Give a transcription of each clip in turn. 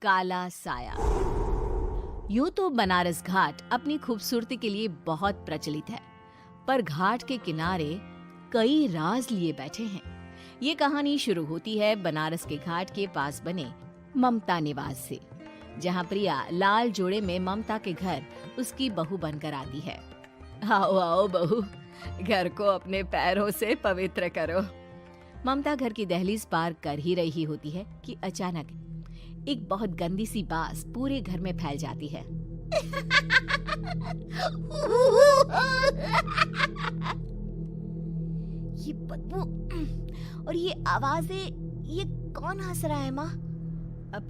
काला साया। यूं तो बनारस घाट अपनी खूबसूरती के लिए बहुत प्रचलित है, पर घाट के किनारे कई राज लिए बैठे हैं। ये कहानी शुरू होती है बनारस के घाट के पास बने ममता निवास से, जहां प्रिया लाल जोड़े में ममता के घर उसकी बहू बनकर आती है। आओ आओ बहू, घर को अपने पैरों से पवित्र करो। ममता घर की दहलीज पार कर ही रही होती है कि अचानक एक बहुत गंदी सी बास पूरे घर में फैल जाती है। ये बदबू और ये आवाजें, ये कौन हंस रहा है माँ? अब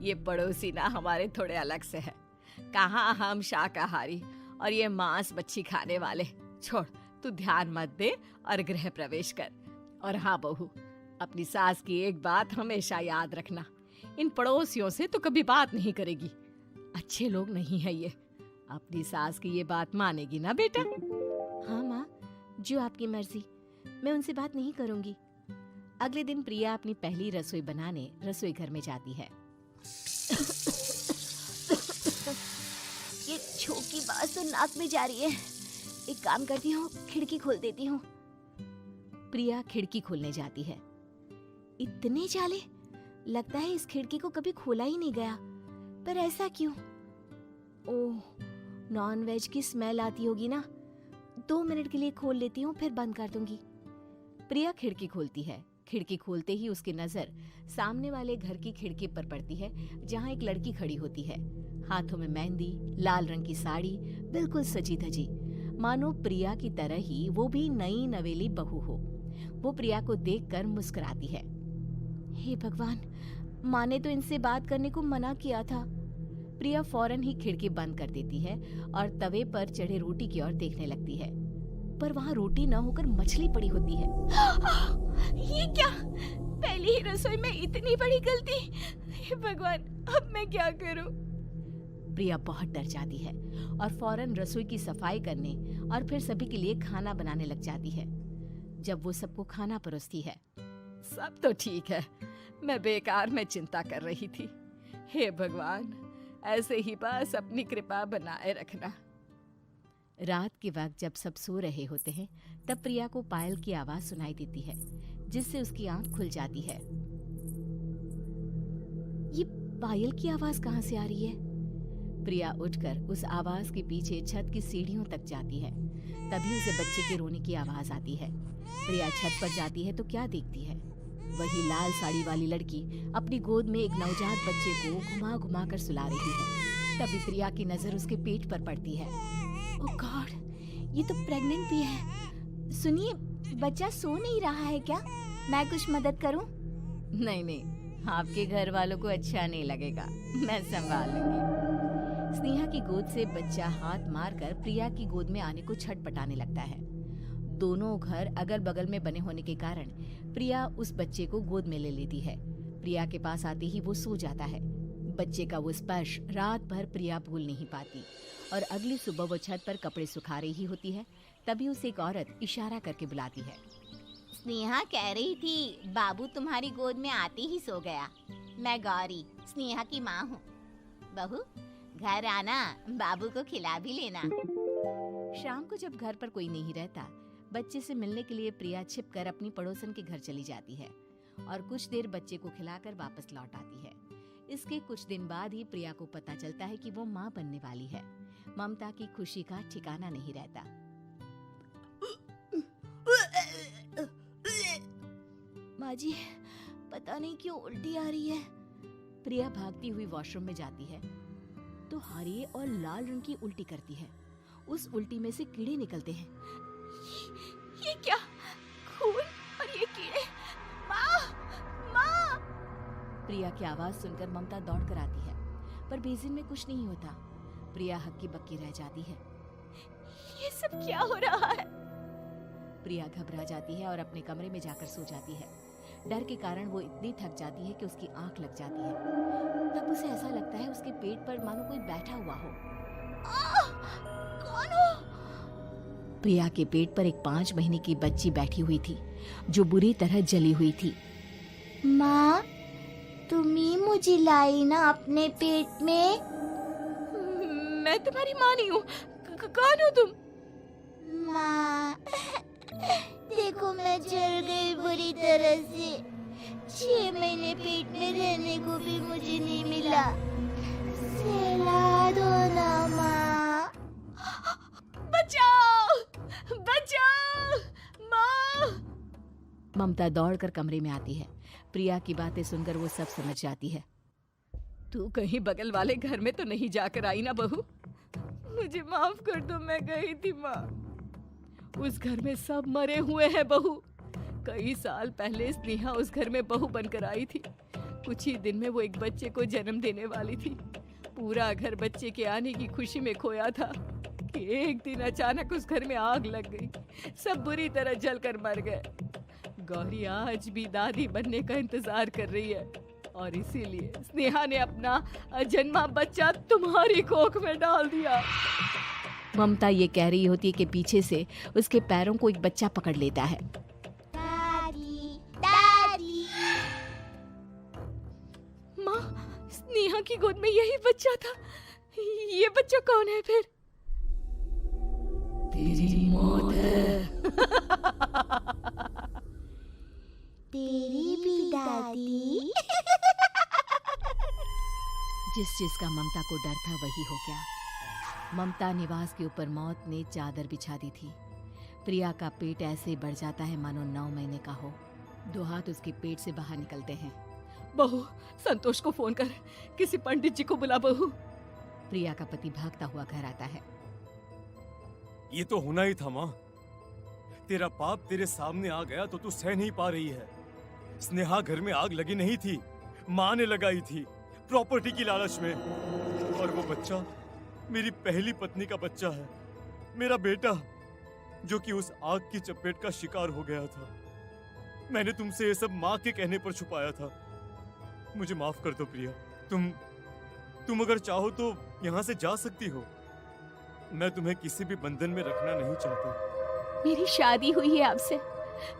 ये पड़ोसी ना हमारे थोड़े अलग से है। कहाँ हम शाकाहारी और ये मांस मच्छी खाने वाले। छोड़, तू ध्यान मत दे और गृह प्रवेश कर। और हाँ बहू, अपनी सास की एक बात हमेशा याद रखना, इन पड़ोसियों से तो कभी बात नहीं करेगी। अच्छे लोग नहीं है ये। अपनी सास की ये बात मानेगी ना बेटा? हाँ माँ, जो आपकी मर्जी, मैं उनसे बात नहीं करूंगी। अगले दिन प्रिया अपनी पहली रसोई बनाने रसोई घर में जाती है। ये छोकी बात तो नाक में जा रही है। एक काम करती हूँ, खिड़की खोल देती हूँ। प्रिया खिड़की खोलने जाती है। इतने जाले, लगता है इस खिड़की को कभी खोला ही नहीं गया। पर ऐसा क्यों? ओह, नॉन वेज की स्मेल आती होगी ना। 2 मिनट के लिए खोल लेती हूँ, फिर बंद कर दूंगी। प्रिया खिड़की खोलती है। खिड़की खोलते ही उसकी नजर सामने वाले घर की खिड़की पर पड़ती है, जहाँ एक लड़की खड़ी होती है। हाथों में मेहंदी, लाल रंग की साड़ी, बिल्कुल सजी धजी, मानो प्रिया की तरह ही वो भी नई नवेली बहू हो। वो प्रिया को देखकर मुस्कुराती है। हे भगवान, माँ ने तो इनसे बात करने को मना किया था। प्रिया फौरन ही खिड़की बंद कर देती है और तवे पर चढ़े रोटी की ओर देखने लगती है, पर वहाँ रोटी न होकर मछली पड़ी होती है। ये क्या? पहली ही रसोई में इतनी बड़ी गलती। हे भगवान, अब मैं क्या करूं? प्रिया बहुत डर जाती है और फौरन रसोई की सफाई करने और फिर सभी के लिए खाना बनाने लग जाती है। जब वो सबको खाना परोसती है, सब तो ठीक है, मैं बेकार में चिंता कर रही थी। हे भगवान, ऐसे ही बस अपनी कृपा बनाए रखना। रात के वक्त जब सब सो रहे होते हैं, तब प्रिया को पायल की आवाज सुनाई देती है, जिससे उसकी आंख खुल जाती है। ये पायल की आवाज कहाँ से आ रही है? प्रिया उठकर उस आवाज के पीछे छत की सीढ़ियों तक जाती है। तभी उसे बच्चे के रोने की आवाज आती है। प्रिया छत पर जाती है तो क्या देखती है? वही लाल साड़ी वाली लड़की अपनी गोद में एक नवजात बच्चे को घुमा घुमा कर सुला रही है। तभी प्रिया की नजर उसके पेट पर पड़ती है। ओह गॉड, ये तो प्रेग्नेंट भी है। सुनिए, बच्चा सो नहीं रहा है क्या? मैं कुछ मदद करूं? नहीं नहीं, आपके घर वालों को अच्छा नहीं लगेगा, मैं संभाल लूंगी। स्नेहा की गोद से बच्चा हाथ मारकर प्रिया की गोद में आने को छटपटाने लगता है। दोनों घर अगल बगल में बने होने के कारण प्रिया उस बच्चे को गोद में ले लेती है। प्रिया के पास आते ही वो सो जाता है। बच्चे का वो स्पर्श रात भर प्रिया भूल नहीं पाती और अगली सुबह वो छत पर कपड़े सुखा रही होती है। तभी उसे एक औरत इशारा करके बुलाती है। स्नेहा कह रही थी बाबू तुम्हारी गोद में आते ही सो गया। मैं गौरी, स्नेहा की माँ हूँ। बहू, घर आना, बाबू को खिला भी लेना। शाम को जब घर पर कोई नहीं रहता, बच्चे से मिलने के लिए प्रिया छिपकर अपनी पड़ोसन के घर चली जाती है और कुछ देर बच्चे को खिलाकर वापस लौट आती है। इसके कुछ दिन बाद ही प्रिया को पता चलता है कि वो माँ बनने वाली है। ममता की खुशी का ठिकाना नहीं रहता। माँ जी, पता नहीं क्यों उल्टी आ रही है। प्रिया भागती हुई वॉशरूम में जाती है तो हरे और लाल रंग की उल्टी करती है। उस उल्टी में से कीड़े निकलते हैं। ये क्या? खून और ये कीड़े! माँ! माँ! प्रिया की आवाज सुनकर ममता दौड़ कर आती है, पर बेसिन में कुछ नहीं होता। प्रिया हक्की बक्की रह जाती है। ये सब क्या हो रहा है? प्रिया घबरा जाती है और अपने कमरे में जाकर सो जाती है। डर के कारण वो इतनी थक जाती है कि उसकी आंख लग जाती है। तब उसे ऐसा लगता है उसके पेट पर मानो कोई बैठा हुआ हो। कौन हो? प्रिया के पेट पर एक 5 महीने की बच्ची बैठी हुई थी, जो बुरी तरह जली हुई थी। माँ, तुम ही मुझे लाई ना अपने पेट में। मैं तुम्हारी माँ नहीं हूँ। कौन हो तुम? माँ, देखो मैं जल गई बुरी तरह से। 6 महीने पेट में रहने को भी मुझे नहीं मिला। सहला दो ना माँ। बचाओ, बचाओ, माँ! ममता दौड़कर कमरे में आती है। प्रिया की बातें सुनकर वो सब समझ जाती है। तू कहीं बगल वाले घर में तो नहीं जाकर आई ना बहू? मुझे माफ कर दो, मैं गई थी माँ। उस घर में सब मरे हुए हैं बहू। कई साल पहले स्नेहा उस घर में बहू बनकर आई थी। कुछ ही दिन में वो एक बच्चे को जन्म देने वाली थी। पूरा घर बच्चे के आने की खुशी में खोया था कि एक दिन अचानक उस घर में आग लग गई। सब बुरी तरह जलकर मर गए। गौरी आज भी दादी बनने का इंतजार कर रही है और इसीलिए स्नेहा ने अपना अजन्मा बच्चा तुम्हारी कोख में डाल दिया। ममता ये कह रही होती है कि पीछे से उसके पैरों को एक बच्चा पकड़ लेता है। दादी, दादी। माँ, स्नेहा की गोद में यही बच्चा था। ये बच्चा कौन है फिर? तेरी मौत है। तेरी भी दादी। जिस चीज का ममता को डर था वही हो गया। ममता निवास के ऊपर मौत ने चादर बिछा दी थी। प्रिया का पेट ऐसे बढ़ जाता है मानो 9 महीने का हो। 2 हाथ उसके पेट से बाहर निकलते हैं। बहू, संतोष को फोन कर, किसी पंडित जी को बुला बहू। प्रिया का पति भागता हुआ घर आता है। ये तो होना ही था माँ। तेरा पाप तेरे सामने आ गया तो तू सह नहीं पा रही है। स्नेहा घर में आग लगी नहीं थी, माँ ने लगाई थी, प्रॉपर्टी की लालच में। और वो बच्चा मेरी पहली पत्नी का बच्चा है, मेरा बेटा, जो कि उस आग की चपेट का शिकार हो गया था। मैंने तुमसे ये सब माँ के कहने पर छुपाया था। मुझे माफ कर दो प्रिया। तुम अगर चाहो तो यहाँ से जा सकती हो। मैं तुम्हें किसी भी बंधन में रखना नहीं चाहता। मेरी शादी हुई है आपसे,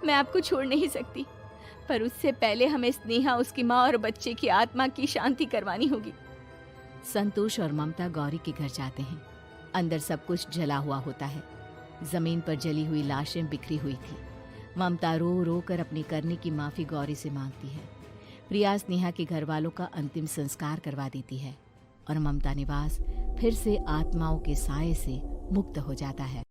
मैं आपको छोड़ नहीं सकती, पर उससे पहले हमें स्नेहा, उसकी माँ और बच्चे की आत्मा की शांति करवानी होगी। संतोष और ममता गौरी के घर जाते हैं। अंदर सब कुछ जला हुआ होता है। जमीन पर जली हुई लाशें बिखरी हुई थी। ममता रो रो कर अपनी करने की माफी गौरी से मांगती है। प्रिया स्नेहा के घर वालों का अंतिम संस्कार करवा देती है और ममता निवास फिर से आत्माओं के साए से मुक्त हो जाता है।